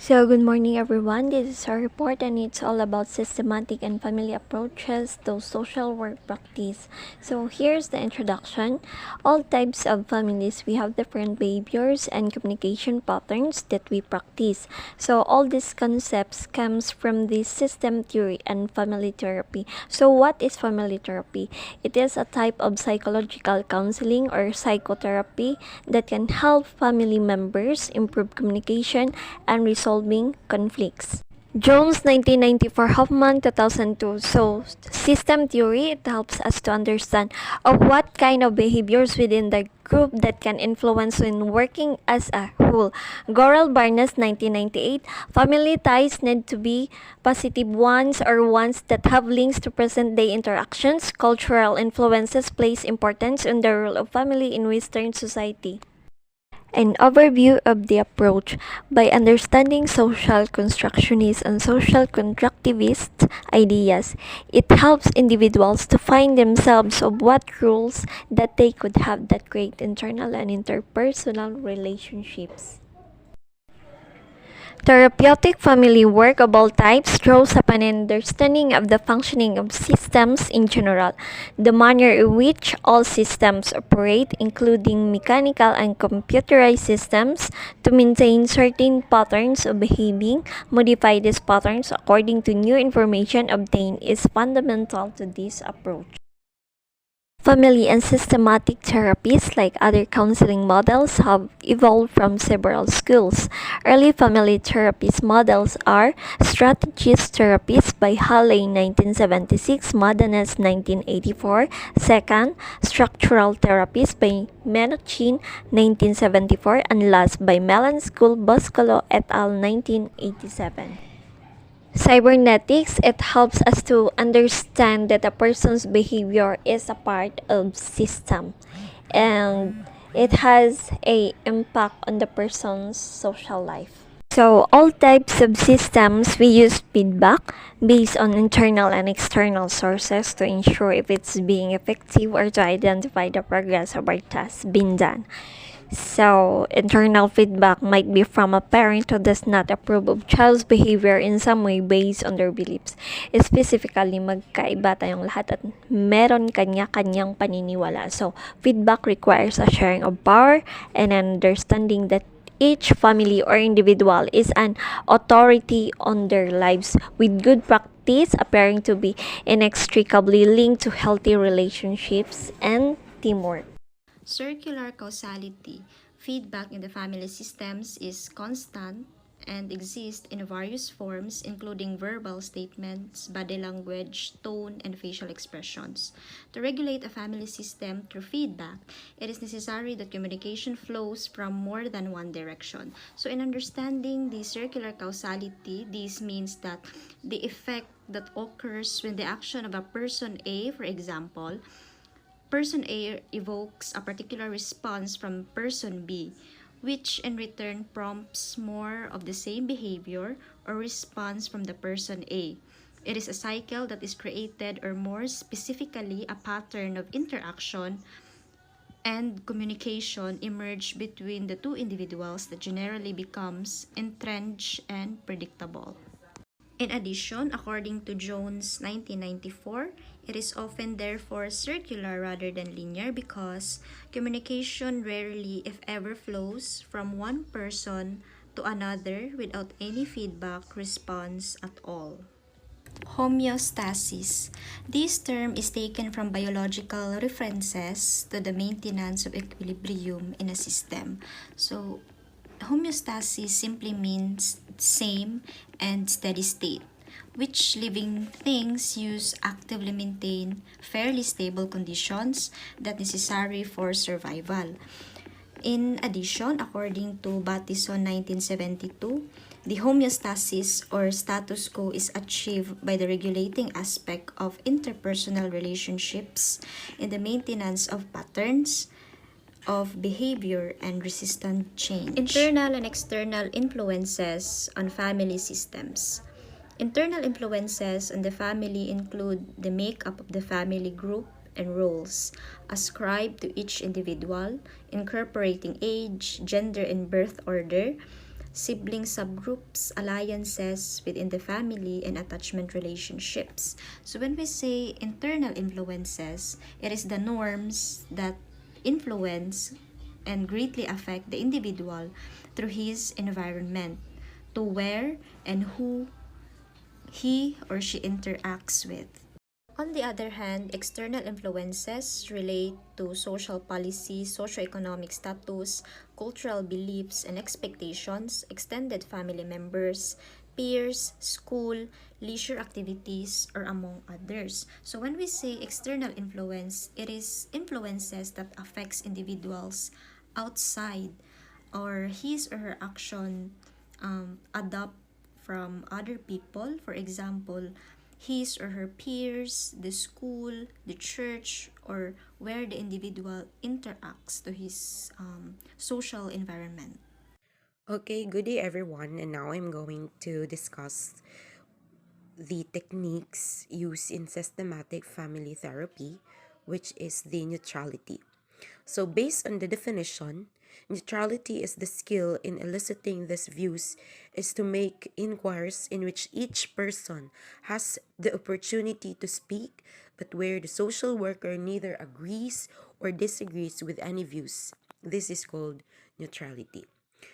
So, good morning everyone. This is our report and it's all about systematic and family approaches to social work practice. So, here's the introduction. All types of families, we have different behaviors and communication patterns that we practice. So, all these concepts comes from the system theory and family therapy. So, what is family therapy? It is a type of psychological counseling or psychotherapy that can help family members improve communication and resolving conflicts. Jones 1994, Hoffman 2002. So, system theory, it helps us to understand of what kind of behaviors within the group that can influence when working as a whole. Goral Barnes 1998, family ties need to be positive ones or ones that have links to present-day interactions. Cultural influences place importance in the role of family in Western society. An overview of the approach by understanding social constructionist and social constructivist ideas. It helps individuals to find themselves of what rules that they could have that create internal and interpersonal relationships. Therapeutic family work of all types draws upon an understanding of the functioning of systems in general, the manner in which all systems operate, including mechanical and computerized systems, to maintain certain patterns of behaving. Modify these patterns according to new information obtained is fundamental to this approach. Family and systematic therapies, like other counseling models, have evolved from several schools. Early family therapist models are strategist therapies by Halley 1976, Madanes 1984. Second, structural therapies by Menochin 1974, and last by Melanchool Boscolo et al. 1987. Cybernetics, it helps us to understand that a person's behavior is a part of system and it has a impact on the person's social life. So all types of systems, we use feedback based on internal and external sources to ensure if it's being effective or to identify the progress of our task being done. So, internal feedback might be from a parent who does not approve of child's behavior in some way based on their beliefs. Specifically, magkaiba tayong lahat at meron kanya-kanyang paniniwala. So, feedback requires a sharing of power and an understanding that each family or individual is an authority on their lives, with good practice appearing to be inextricably linked to healthy relationships and teamwork. Circular causality. Feedback in the family systems is constant and exists in various forms, including verbal statements, body language, tone, and facial expressions. To regulate a family system through feedback, it is necessary that communication flows from more than one direction. So, in understanding the circular causality, this means that the effect that occurs when the action of a person A, for example, person A evokes a particular response from person B, which in return prompts more of the same behavior or response from the person A. It is a cycle that is created, or more specifically, a pattern of interaction and communication emerge between the two individuals that generally becomes entrenched and predictable. In addition, according to Jones 1994, it is often therefore circular rather than linear because communication rarely, if ever, flows from one person to another without any feedback response at all. Homeostasis. This term is taken from biological references to the maintenance of equilibrium in a system. So, homeostasis simply means same and steady state, which living things use actively maintain fairly stable conditions that necessary for survival. In addition, according to Battison 1972, the homeostasis or status quo is achieved by the regulating aspect of interpersonal relationships in the maintenance of patterns of behavior and resistant change. Internal and external influences on family systems. Internal influences on the family include the makeup of the family group and roles ascribed to each individual, incorporating age, gender, and birth order, sibling subgroups, alliances within the family, and attachment relationships. So when we say internal influences, it is the norms that influence and greatly affect the individual through his environment, to where and who he or she interacts with. On the other hand, external influences relate to social policy, socioeconomic status, cultural beliefs and expectations, extended family members, peers, school, leisure activities, or among others. So when we say external influence, it is influences that affects individuals outside or his or her action adopt from other people. For example, his or her peers, the school, the church, or where the individual interacts to his social environment. Okay, good day everyone, and now I'm going to discuss the techniques used in systematic family therapy, which is the neutrality. So, based on the definition, neutrality is the skill in eliciting these views is to make inquiries in which each person has the opportunity to speak, but where the social worker neither agrees or disagrees with any views. This is called neutrality.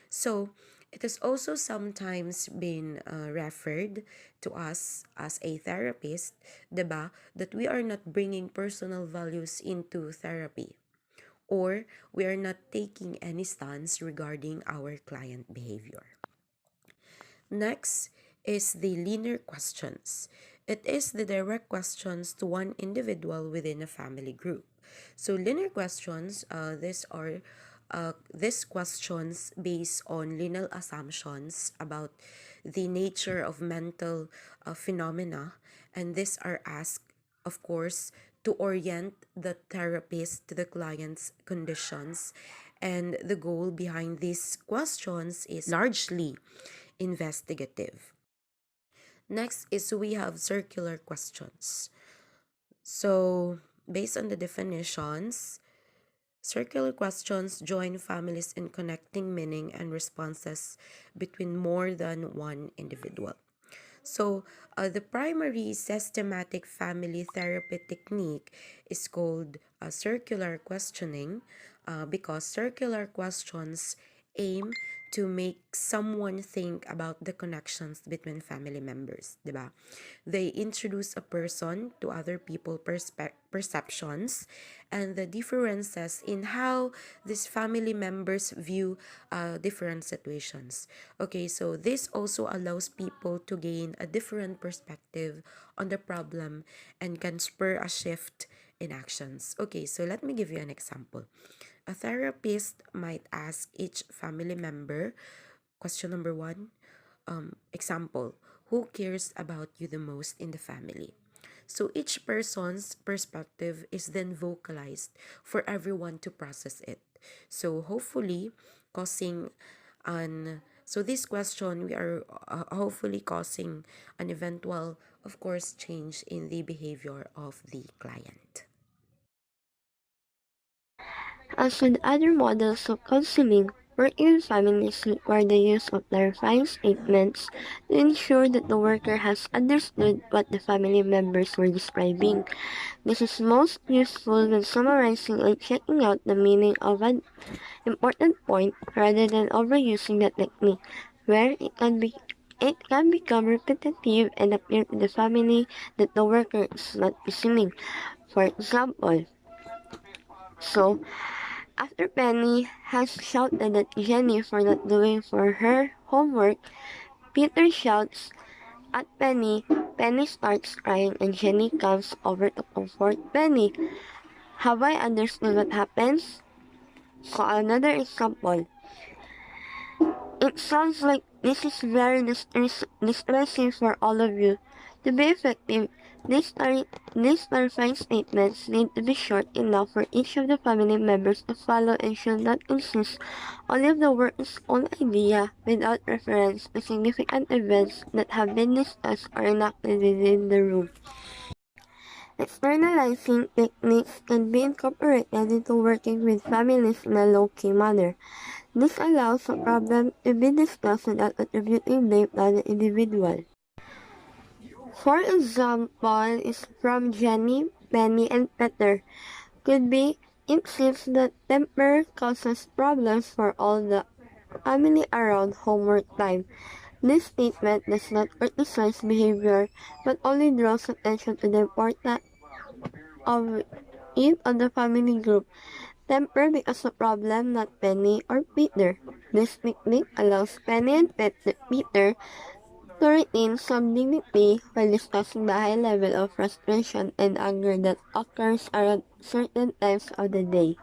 So, it has also sometimes been referred to us as a therapist, diba, that we are not bringing personal values into therapy, or we are not taking any stance regarding our client behavior. Next is the linear questions. It is the direct questions to one individual within a family group. So linear questions, these questions based on linear assumptions about the nature of mental phenomena, and these are asked, of course, to orient the therapist to the client's conditions. And the goal behind these questions is largely investigative. Next is we have circular questions. So, based on the definitions, circular questions join families in connecting meaning and responses between more than one individual. So, the primary systematic family therapy technique is called circular questioning because circular questions aim to make someone think about the connections between family members, diba? They introduce a person to other people perceptions and the differences in how these family members view different situations. Okay, so this also allows people to gain a different perspective on the problem and can spur a shift in actions. Okay, so let me give you an example. A therapist might ask each family member, question number one, example, who cares about you the most in the family? So each person's perspective is then vocalized for everyone to process it. So hopefully causing an so this question we are hopefully causing an eventual, of course, change in the behavior of the client. As with other models of counseling, working families require the use of clarifying statements to ensure that the worker has understood what the family members were describing. This is most useful when summarizing and checking out the meaning of an important point rather than overusing the technique, where it can become repetitive and appear to the family that the worker is not listening. For example, so after Penny has shouted at Jenny for not doing for her homework, Peter shouts at Penny. Penny starts crying and Jenny comes over to comfort Penny. Have I understood what happens? So another example. It sounds like this is very distressing for all of you. To be effective, these clarifying statements need to be short enough for each of the family members to follow and should not insist only of the worker's own idea without reference to significant events that have been discussed or enacted within the room. Externalizing techniques can be incorporated into working with families in a low-key manner. This allows a problem to be discussed without attributing blame to the individual. For example, is from Jenny, Penny, and Peter. Could be, it seems that temper causes problems for all the family around homework time. This statement does not criticize behavior, but only draws attention to the importance of it on the family group. Temper becomes a problem, not Penny or Peter. This technique allows Penny and Peter to retain some dignity while discussing the high level of frustration and anger that occurs around certain times of the day.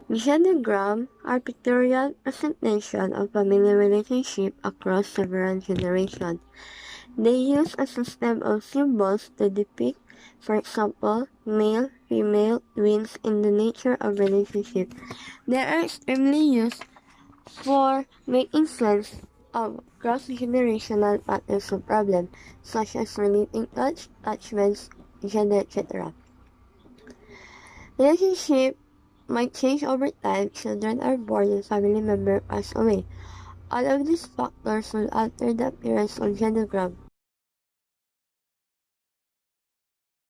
Genograms are pictorial presentation of family relationship across several generations. They use a system of symbols to depict, for example, male, female, twins, in the nature of relationship. They are extremely used for making sense of cross-generational patterns of problems, such as relating attachments, gender, etc. Relationship might change over time, children are born and family members pass away. All of these factors will alter the appearance of genogram.